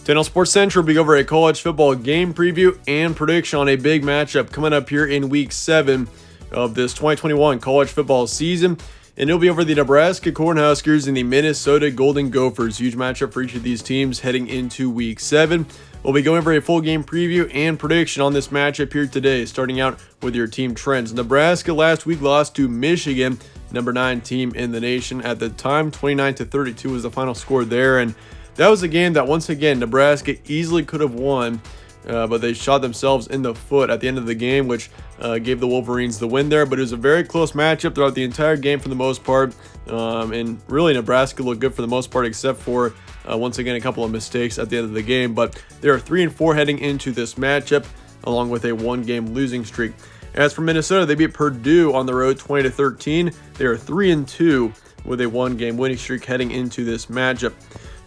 Channel Sports Central will be over a college football game preview and prediction on a big matchup coming up here in Week 7 of this 2021 college football season. And it'll be over the Nebraska Cornhuskers and the Minnesota Golden Gophers. Huge matchup for each of these teams heading into Week 7. We'll be going over a full game preview and prediction on this matchup here today, starting out with your team trends. Nebraska last week lost to Michigan, number 9 team in the nation at the time. 29-32 was the final score there, and that was a game that, once again, Nebraska easily could have won, but they shot themselves in the foot at the end of the game, which gave the Wolverines the win there. But it was a very close matchup throughout the entire game for the most part, and really Nebraska looked good for the most part, except for once again a couple of mistakes at the end of the game. But they are 3-4 heading into this matchup, along with a 1-game losing streak. As for Minnesota, they beat Purdue on the road 20-13. They are 3-2 with a 1-game winning streak heading into this matchup.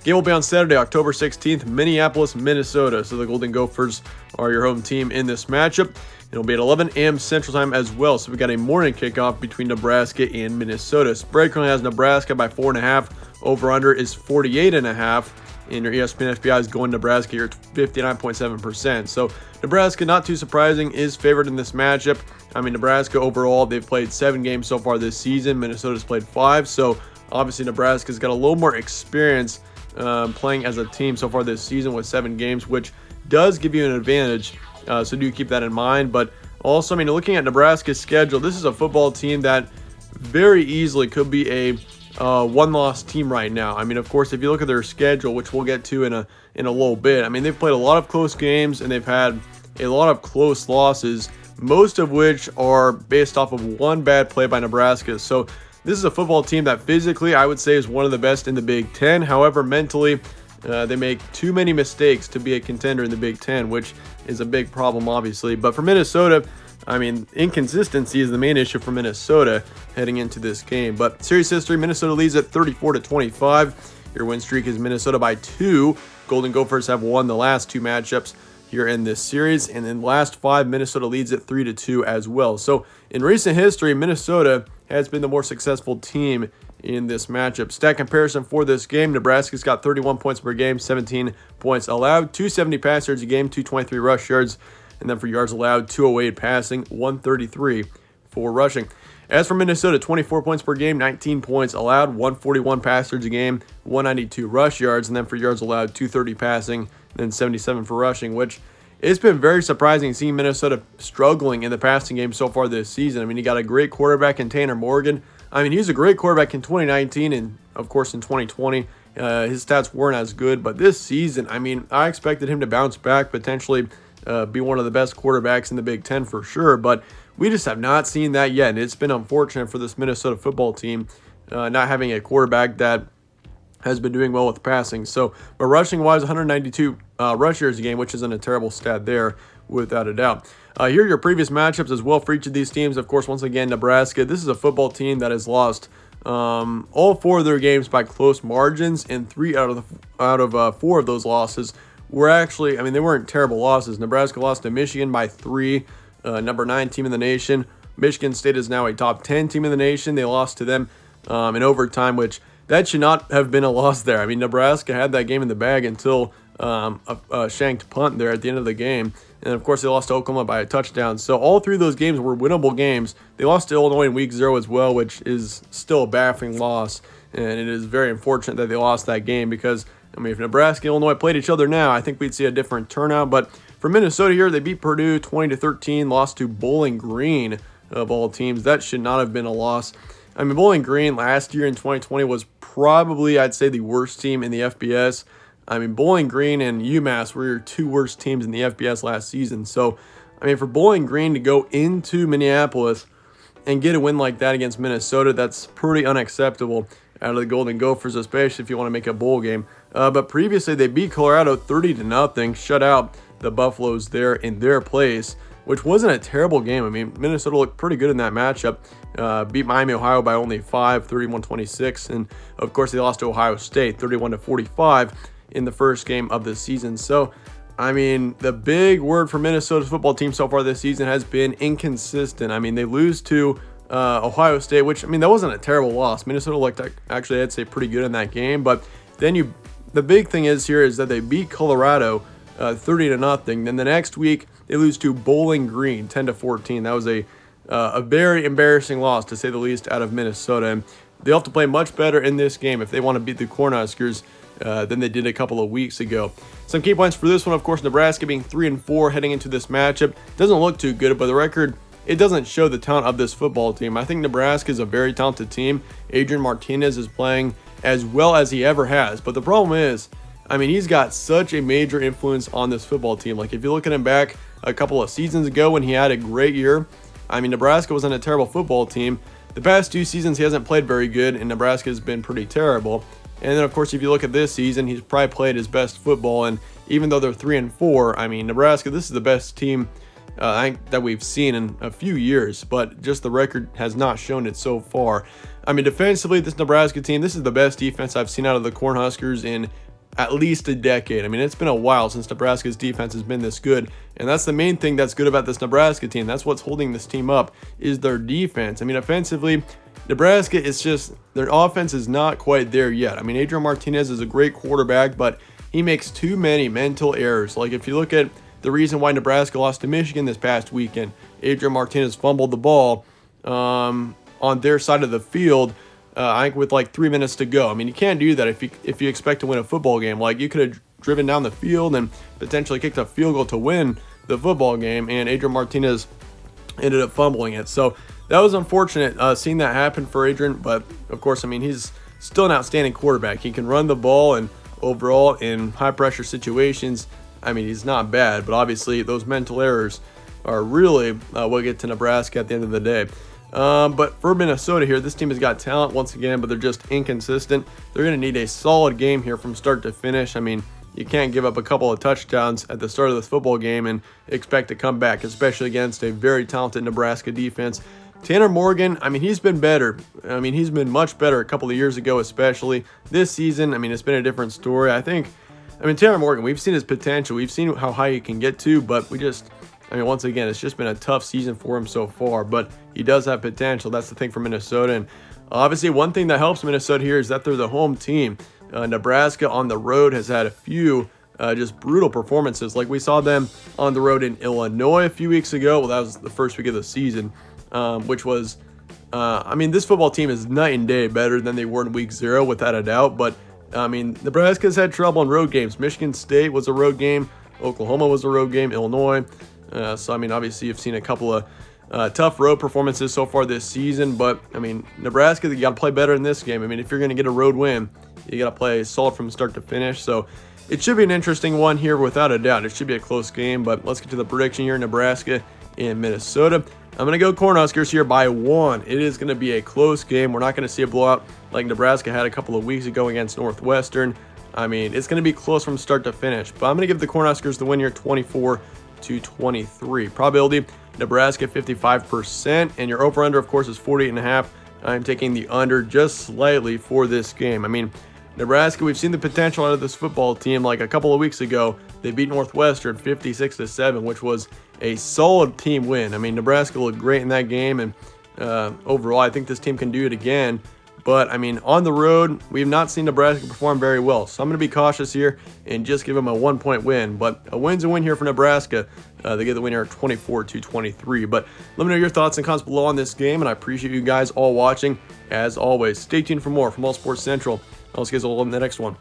Game will be on Saturday, October 16th, Minneapolis, Minnesota. So the Golden Gophers are your home team in this matchup. It'll be at 11 a.m. Central Time as well. So we got a morning kickoff between Nebraska and Minnesota. Spread currently has Nebraska by 4.5. Over/under is 48.5. And your ESPN FPI is going Nebraska here at 59.7%. So Nebraska, not too surprising, is favored in this matchup. I mean, Nebraska overall, they've played 7 games so far this season. Minnesota's played 5. So obviously Nebraska's got a little more experience playing as a team so far this season with 7 games, which does give you an advantage. So do keep that in mind. But also, I mean, looking at Nebraska's schedule, this is a football team that very easily could be a one-loss team right now. I mean, of course, if you look at their schedule, which we'll get to in a little bit, I mean, they've played a lot of close games and they've had a lot of close losses, most of which are based off of one bad play by Nebraska. So this is a football team that physically, I would say, is one of the best in the Big Ten. However, mentally, they make too many mistakes to be a contender in the Big Ten, which is a big problem, obviously. But for Minnesota, I mean, inconsistency is the main issue for Minnesota heading into this game. But series history, Minnesota leads at 34-25. Your win streak is Minnesota by 2. Golden Gophers have won the last 2 matchups here in this series. And in the last 5, Minnesota leads at 3-2 as well. So in recent history, Minnesota has been the more successful team in this matchup. Stat comparison for this game, Nebraska's got 31 points per game, 17 points allowed, 270 pass yards a game, 223 rush yards, and then for yards allowed, 208 passing, 133 for rushing. As for Minnesota, 24 points per game, 19 points allowed, 141 pass yards a game, 192 rush yards, and then for yards allowed, 230 passing, and then 77 for rushing, which it's been very surprising seeing Minnesota struggling in the passing game so far this season. I mean, you got a great quarterback in Tanner Morgan. I mean, he was a great quarterback in 2019 and, of course, in 2020. His stats weren't as good, but this season, I mean, I expected him to bounce back, potentially be one of the best quarterbacks in the Big Ten for sure, but we just have not seen that yet, and it's been unfortunate for this Minnesota football team not having a quarterback that has been doing well with passing. So, but rushing-wise, 192 rush yards a game, which isn't a terrible stat there, without a doubt. Here are your previous matchups as well for each of these teams. Of course, once again, Nebraska. This is a football team that has lost all 4 of their games by close margins, and 3 out of 4 of those losses were actually, I mean, they weren't terrible losses. Nebraska lost to Michigan by 3, number 9 team in the nation. Michigan State is now a top 10 team in the nation. They lost to them in overtime, which that should not have been a loss there. I mean, Nebraska had that game in the bag until a shanked punt there at the end of the game. And, of course, they lost to Oklahoma by a touchdown. So all 3 of those games were winnable games. They lost to Illinois in Week 0 as well, which is still a baffling loss. And it is very unfortunate that they lost that game because, I mean, if Nebraska and Illinois played each other now, I think we'd see a different turnout. But for Minnesota here, they beat Purdue 20-13, lost to Bowling Green of all teams. That should not have been a loss. I mean, Bowling Green last year in 2020 was probably, I'd say, the worst team in the FBS. I mean, Bowling Green and UMass were your 2 worst teams in the FBS last season. So, I mean, for Bowling Green to go into Minneapolis and get a win like that against Minnesota, that's pretty unacceptable out of the Golden Gophers, especially if you want to make a bowl game. But previously, they beat Colorado 30-0, shut out the Buffaloes there in their place, which wasn't a terrible game. I mean, Minnesota looked pretty good in that matchup. Beat Miami, Ohio by only 5, 31-26. And, of course, they lost to Ohio State 31-45 in the first game of the season. So, I mean, the big word for Minnesota's football team so far this season has been inconsistent. I mean, they lose to Ohio State, which, I mean, that wasn't a terrible loss. Minnesota looked actually, I'd say, pretty good in that game. But then you the big thing is here is that they beat Colorado 30-0. Then the next week they lose to Bowling Green 10-14. That was a very embarrassing loss, to say the least, out of Minnesota. And they'll have to play much better in this game if they want to beat the Cornhuskers than they did a couple of weeks ago. Some key points for this one, of course, Nebraska being 3-4 heading into this matchup. Doesn't look too good, but the record, it doesn't show the talent of this football team. I think Nebraska is a very talented team. Adrian Martinez is playing as well as he ever has. But the problem is, I mean, he's got such a major influence on this football team. Like, if you look at him back a couple of seasons ago when he had a great year, I mean, Nebraska wasn't a terrible football team. The past 2 seasons, he hasn't played very good, and Nebraska has been pretty terrible. And then, of course, if you look at this season, he's probably played his best football. And even though they're 3-4, I mean, Nebraska, this is the best team I think that we've seen in a few years. But just the record has not shown it so far. I mean, defensively, this Nebraska team, this is the best defense I've seen out of the Cornhuskers in at least a decade. I mean, it's been a while since Nebraska's defense has been this good, and that's the main thing that's good about this Nebraska team. That's what's holding this team up, is their defense. I mean, offensively, Nebraska is just, their offense is not quite there yet. I mean, Adrian Martinez is a great quarterback, but he makes too many mental errors. Like, if you look at the reason why Nebraska lost to Michigan this past weekend, Adrian Martinez fumbled the ball on their side of the field, I think with like 3 minutes to go. I mean, you can't do that if you expect to win a football game. Like, you could have driven down the field and potentially kicked a field goal to win the football game, and Adrian Martinez ended up fumbling it. So that was unfortunate seeing that happen for Adrian, but of course, I mean, he's still an outstanding quarterback. He can run the ball, and overall in high pressure situations, I mean, he's not bad, but obviously those mental errors are really what get to Nebraska at the end of the day. But for Minnesota here, this team has got talent once again, but they're just inconsistent. They're going to need a solid game here from start to finish. I mean, you can't give up a couple of touchdowns at the start of this football game and expect to come back, especially against a very talented Nebraska defense. Tanner Morgan, I mean, he's been better. I mean, he's been much better a couple of years ago, especially this season. I mean, it's been a different story. I mean, Tanner Morgan, we've seen his potential. We've seen how high he can get to, but once again, it's just been a tough season for him so far, but he does have potential. That's the thing for Minnesota. And obviously, one thing that helps Minnesota here is that they're the home team. Nebraska on the road has had a few just brutal performances. Like, we saw them on the road in Illinois a few weeks ago. Well, that was the first week of the season, which was, I mean, this football team is night and day better than they were in week 0, without a doubt. But, I mean, Nebraska's had trouble in road games. Michigan State was a road game. Oklahoma was a road game. Illinois. So, I mean, obviously, you've seen a couple of tough road performances so far this season. But, I mean, Nebraska, you got to play better in this game. I mean, if you're going to get a road win, you got to play solid from start to finish. So, it should be an interesting one here, without a doubt. It should be a close game. But let's get to the prediction here: Nebraska and Minnesota. I'm going to go Cornhuskers here by 1. It is going to be a close game. We're not going to see a blowout like Nebraska had a couple of weeks ago against Northwestern. I mean, it's going to be close from start to finish. But I'm going to give the Cornhuskers the win here, 24-23. Probability, Nebraska 55%, and your over-under, of course, is 48.5. I'm taking the under just slightly for this game. I mean, Nebraska, we've seen the potential out of this football team. Like a couple of weeks ago, they beat Northwestern 56-7, which was a solid team win. I mean, Nebraska looked great in that game, and overall, I think this team can do it again. But, I mean, on the road, we have not seen Nebraska perform very well. So I'm going to be cautious here and just give them a 1-point win. But a win's a win here for Nebraska. They get the win here at 24-23. But let me know your thoughts and comments below on this game, and I appreciate you guys all watching. As always, stay tuned for more from All Sports Central. I'll see you guys all in the next one.